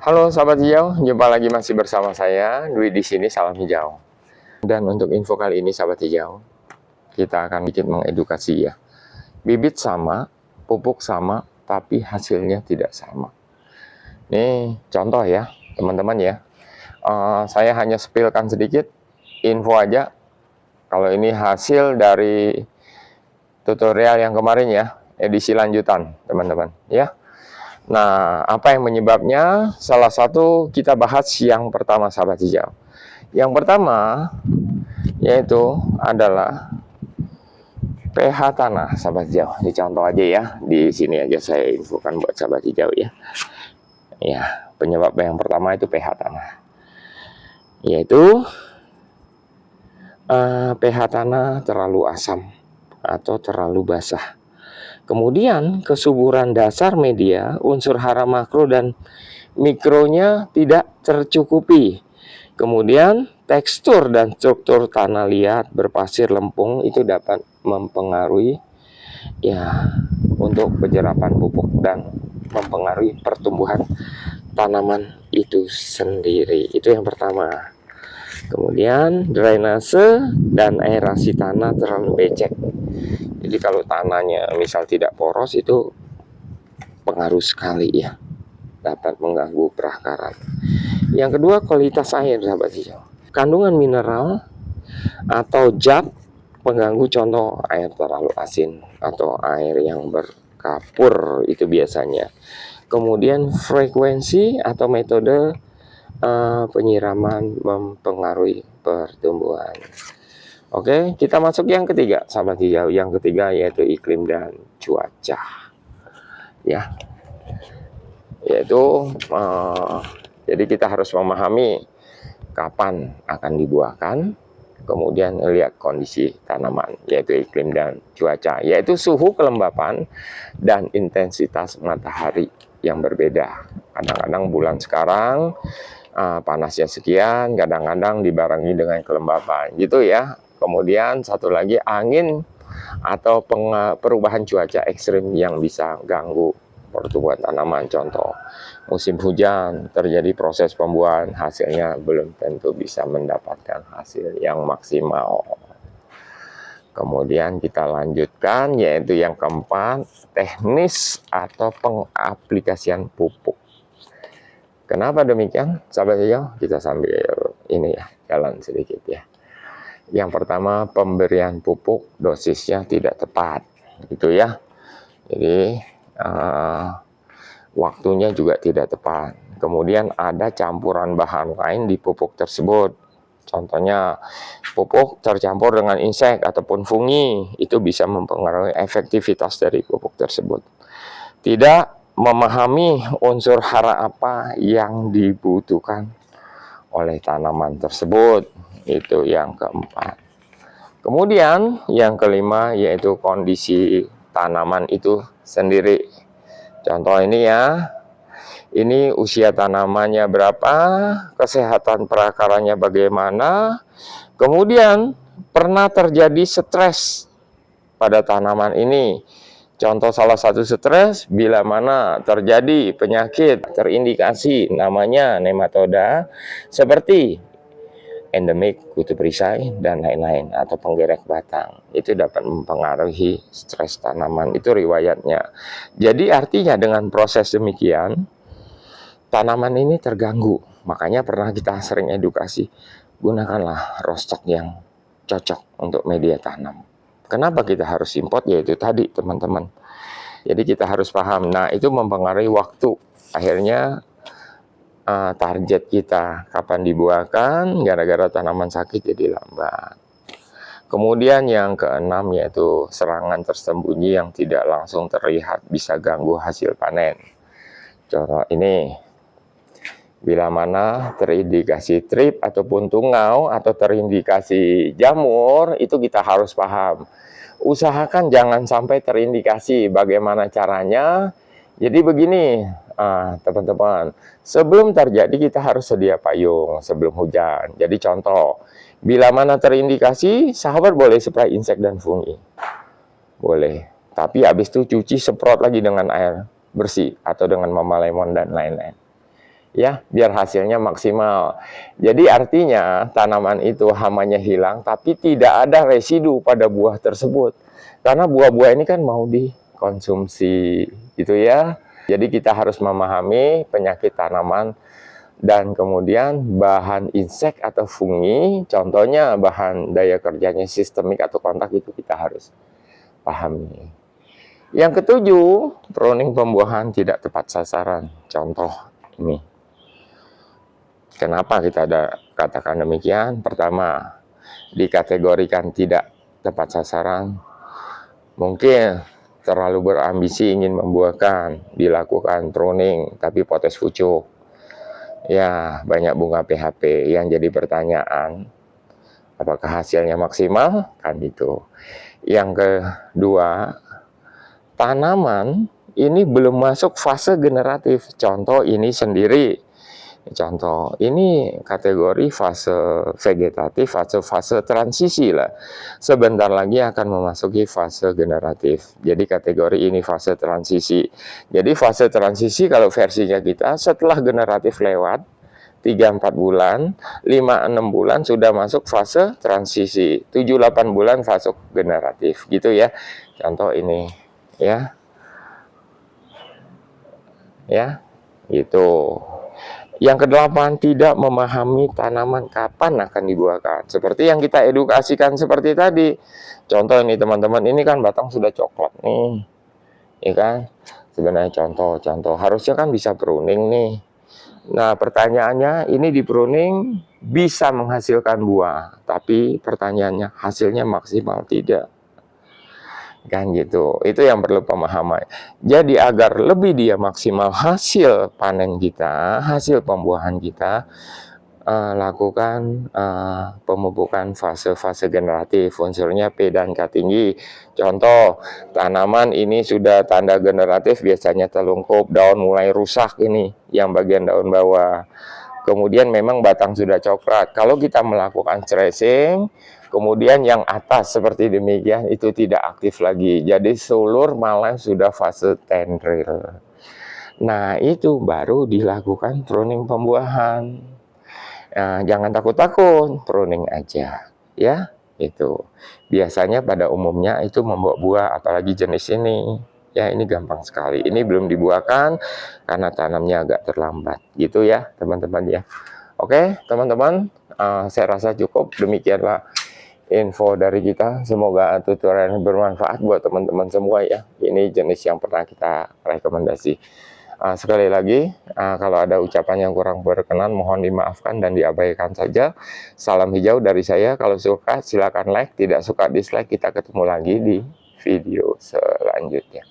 Halo sahabat hijau, jumpa lagi masih bersama saya Dwi di sini Salam Hijau. Dan untuk info kali ini sahabat hijau, kita akan sedikit mengedukasi ya. Bibit sama, pupuk sama, tapi hasilnya tidak sama. Nih contoh ya teman-teman ya. Saya hanya spillkan sedikit info aja. Kalau ini hasil dari tutorial yang kemarin ya, edisi lanjutan teman-teman ya. Nah, apa yang menyebabnya? Salah satu kita bahas yang pertama sahabat hijau. Yang pertama yaitu adalah pH tanah sahabat hijau. Ini contoh aja ya. Di sini aja saya infokan buat sahabat hijau ya. Ya, penyebab yang pertama itu pH tanah. Yaitu pH tanah terlalu asam atau terlalu basah. Kemudian kesuburan dasar media, unsur hara makro dan mikronya tidak tercukupi. Kemudian tekstur dan struktur tanah liat berpasir lempung itu dapat mempengaruhi ya untuk penyerapan pupuk dan mempengaruhi pertumbuhan tanaman itu sendiri. Itu yang pertama. Kemudian drainase dan aerasi tanah terlalu becek. Jadi kalau tanahnya misal tidak poros itu pengaruh sekali ya, dapat mengganggu perakaran. Yang kedua kualitas air sahabat hijau. Kandungan mineral atau zat pengganggu, contoh air terlalu asin atau air yang berkapur itu biasanya. Kemudian frekuensi atau metode penyiraman mempengaruhi pertumbuhan. Oke, kita masuk yang ketiga sahabat hijau. Yang ketiga yaitu iklim dan cuaca. Ya. Yaitu jadi kita harus memahami kapan akan dibuahkan, kemudian lihat kondisi tanaman yaitu iklim dan cuaca, yaitu suhu, kelembapan dan intensitas matahari yang berbeda. Kadang-kadang bulan sekarang panasnya sekian, kadang-kadang dibarengi dengan kelembapan gitu ya. Kemudian satu lagi angin atau perubahan cuaca ekstrim yang bisa ganggu pertumbuhan tanaman. Contoh musim hujan terjadi proses pembuahan, hasilnya belum tentu bisa mendapatkan hasil yang maksimal. Kemudian kita lanjutkan yaitu yang keempat, teknis atau pengaplikasian pupuk. Kenapa demikian sahabat hijau? Kita sambil ini ya, jalan sedikit ya. Yang pertama, pemberian pupuk dosisnya tidak tepat, gitu ya. Jadi waktunya juga tidak tepat. Kemudian ada campuran bahan lain di pupuk tersebut. Contohnya pupuk tercampur dengan insek ataupun fungi, itu bisa mempengaruhi efektivitas dari pupuk tersebut. Tidak memahami unsur hara apa yang dibutuhkan oleh tanaman tersebut. Itu yang keempat. Kemudian yang kelima yaitu kondisi tanaman itu sendiri. Contoh ini ya, ini usia tanamannya berapa, kesehatan perakarannya bagaimana, kemudian pernah terjadi stres pada tanaman ini. Contoh salah satu stres bila mana terjadi penyakit terindikasi namanya nematoda seperti endemik, kutu perisai, dan lain-lain, atau penggerek batang. Itu dapat mempengaruhi stres tanaman, itu riwayatnya. Jadi artinya dengan proses demikian, tanaman ini terganggu. Makanya pernah kita sering edukasi, gunakanlah rostock yang cocok untuk media tanam. Kenapa kita harus import? Yaitu tadi teman-teman. Jadi kita harus paham, nah itu mempengaruhi waktu. Akhirnya target kita kapan dibuahkan, gara-gara tanaman sakit jadi lambat. Kemudian yang keenam yaitu serangan tersembunyi yang tidak langsung terlihat bisa ganggu hasil panen. Contoh ini, bila mana terindikasi trip ataupun tungau atau terindikasi jamur, itu kita harus paham. Usahakan jangan sampai terindikasi. Bagaimana caranya? Jadi begini teman-teman, sebelum terjadi kita harus sedia payung sebelum hujan. Jadi contoh, bila mana terindikasi, sahabat boleh spray insek dan fungi. Boleh, tapi habis itu cuci, semprot lagi dengan air bersih atau dengan mama lemon dan lain-lain. ya, biar hasilnya maksimal. Jadi artinya tanaman itu hamanya hilang, tapi tidak ada residu pada buah tersebut. Karena buah-buah ini kan mau dikonsumsi, gitu ya. Jadi kita harus memahami penyakit tanaman dan kemudian bahan insek atau fungi, contohnya bahan daya kerjanya sistemik atau kontak itu kita harus pahami. Yang ketujuh, pruning pembuahan tidak tepat sasaran. Contoh ini. Kenapa kita ada katakan demikian? Pertama, dikategorikan tidak tepat sasaran. Mungkin terlalu berambisi ingin membuahkan, dilakukan pruning, tapi potes pucuk. Ya, banyak bunga PHP. Yang jadi pertanyaan, apakah hasilnya maksimal? Kan itu. Yang kedua, tanaman ini belum masuk fase generatif. Contoh ini sendiri. Contoh, ini kategori fase vegetatif, fase transisi lah. Sebentar lagi akan memasuki fase generatif. Jadi kategori ini fase transisi. Jadi fase transisi kalau versinya kita setelah generatif lewat 3-4 bulan, 5-6 bulan sudah masuk fase transisi. 7-8 bulan fase generatif. Gitu ya. Contoh ini ya. Ya, gitu. Yang kedelapan, tidak memahami tanaman kapan akan dibuahkan. Seperti yang kita edukasikan seperti tadi. Contoh ini teman-teman, ini kan batang sudah coklat nih. Ya kan? Sebenarnya contoh. Harusnya kan bisa pruning nih. Nah, pertanyaannya, ini di pruning bisa menghasilkan buah. Tapi pertanyaannya, hasilnya maksimal tidak. Kan gitu, itu yang perlu pemahaman. Jadi agar lebih dia maksimal hasil panen kita, hasil pembuahan kita, lakukan pemupukan fase-fase generatif, unsurnya P dan K tinggi. Contoh, tanaman ini sudah tanda generatif, biasanya telungkup, daun mulai rusak ini, yang bagian daun bawah. Kemudian memang batang sudah coklat. Kalau kita melakukan stressing, kemudian yang atas seperti demikian itu tidak aktif lagi. Jadi sulur malah sudah fase tendril. Nah, itu baru dilakukan pruning pembuahan. Nah, jangan takut-takut, pruning aja. Ya, itu. Biasanya pada umumnya itu membawa buah, apalagi jenis ini. Ya, ini gampang sekali. Ini belum dibuahkan karena tanamnya agak terlambat. Gitu ya, teman-teman ya. Oke, teman-teman, saya rasa cukup. Demikianlah info dari kita. Semoga tutorial ini bermanfaat buat teman-teman semua ya. Ini jenis yang pernah kita rekomendasi. Sekali lagi, kalau ada ucapan yang kurang berkenan, mohon dimaafkan dan diabaikan saja. Salam hijau dari saya. Kalau suka, silakan like. Tidak suka, dislike. Kita ketemu lagi di video selanjutnya.